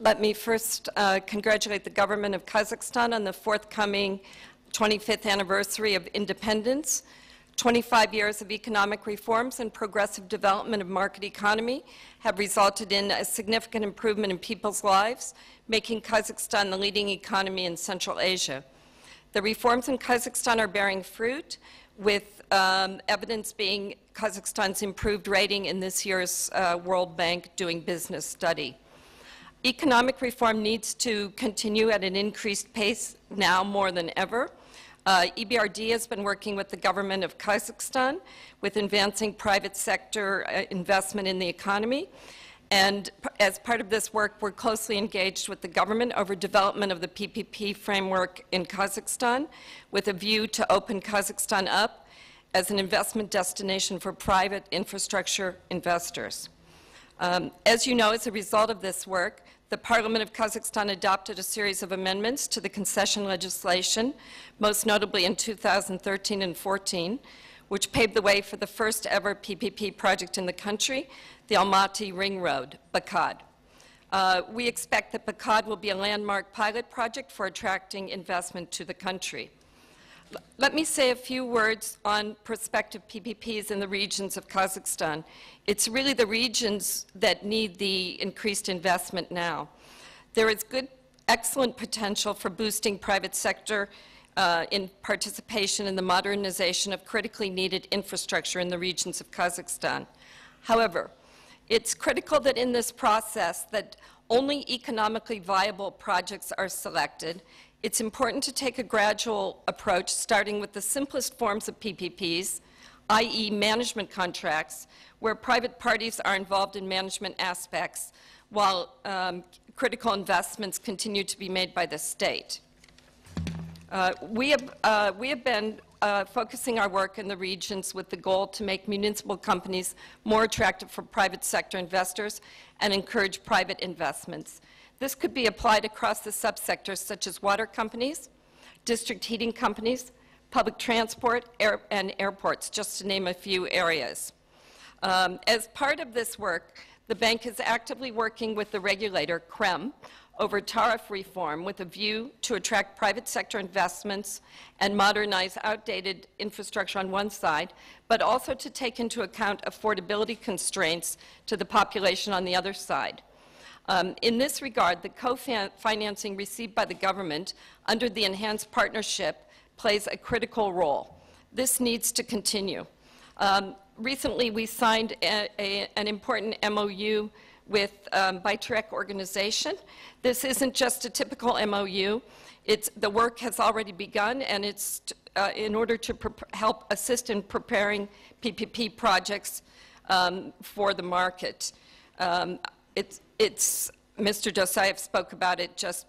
Let me first congratulate the government of Kazakhstan on the forthcoming 25th anniversary of independence. 25 years of economic reforms and progressive development of market economy have resulted in a significant improvement in people's lives, making Kazakhstan the leading economy in Central Asia. The reforms in Kazakhstan are bearing fruit, with evidence being Kazakhstan's improved rating in this year's World Bank Doing Business study. Economic reform needs to continue at an increased pace now more than ever. EBRD has been working with the government of Kazakhstan with advancing private sector investment in the economy. And as part of this work, we're closely engaged with the government over development of the PPP framework in Kazakhstan with a view to open Kazakhstan up as an investment destination for private infrastructure investors. As you know, as a result of this work, the Parliament of Kazakhstan adopted a series of amendments to the concession legislation, most notably in 2013 and 14, which paved the way for the first ever PPP project in the country, the Almaty Ring Road, BACAD. We expect that BACAD will be a landmark pilot project for attracting investment to the country. Let me say a few words on prospective PPPs in the regions of Kazakhstan. It's really the regions that need the increased investment now. There is excellent potential for boosting private sector in participation in the modernization of critically needed infrastructure in the regions of Kazakhstan. However, it's critical that in this process that only economically viable projects are selected. It's important to take a gradual approach, starting with the simplest forms of PPPs, i.e. management contracts, where private parties are involved in management aspects, while critical investments continue to be made by the state. We have been focusing our work in the regions with the goal to make municipal companies more attractive for private sector investors and encourage private investments. This could be applied across the subsectors such as water companies, district heating companies, public transport, and airports, just to name a few areas. As part of this work, the bank is actively working with the regulator, CREM, over tariff reform with a view to attract private sector investments and modernize outdated infrastructure on one side, but also to take into account affordability constraints to the population on the other side. In this regard, the co-financing received by the government under the enhanced partnership plays a critical role. This needs to continue. Recently, we signed an important MOU with Bytrek organization. This isn't just a typical MOU. The work has already begun, and it's in order to help assist in preparing PPP projects for the market. Mr. Dosayev spoke about it just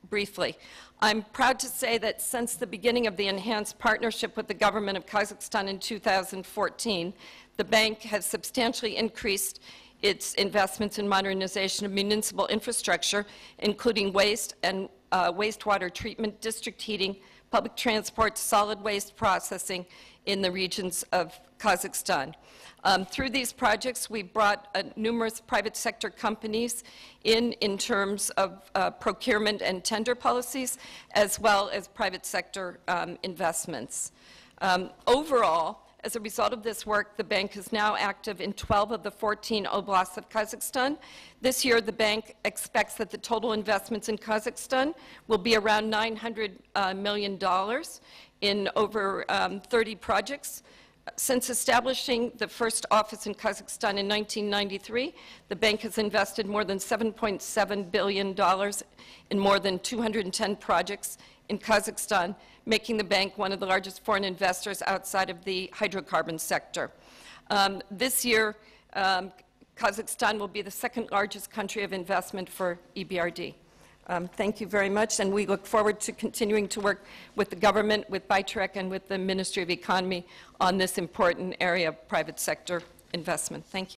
briefly. I'm proud to say that since the beginning of the enhanced partnership with the government of Kazakhstan in 2014, the bank has substantially increased its investments in modernization of municipal infrastructure, including waste and wastewater treatment, district heating, public transport, solid waste processing in the regions of Kazakhstan. Through these projects, we brought numerous private sector companies in terms of procurement and tender policies, as well as private sector investments. Overall, as a result of this work, the bank is now active in 12 of the 14 oblasts of Kazakhstan. This year, the bank expects that the total investments in Kazakhstan will be around $900 million in over 30 projects. Since establishing the first office in Kazakhstan in 1993, the bank has invested more than $7.7 billion in more than 210 projects in Kazakhstan, making the bank one of the largest foreign investors outside of the hydrocarbon sector. This year, Kazakhstan will be the second largest country of investment for EBRD. Thank you very much, and we look forward to continuing to work with the government, with Bytrek, and with the Ministry of Economy on this important area of private sector investment. Thank you.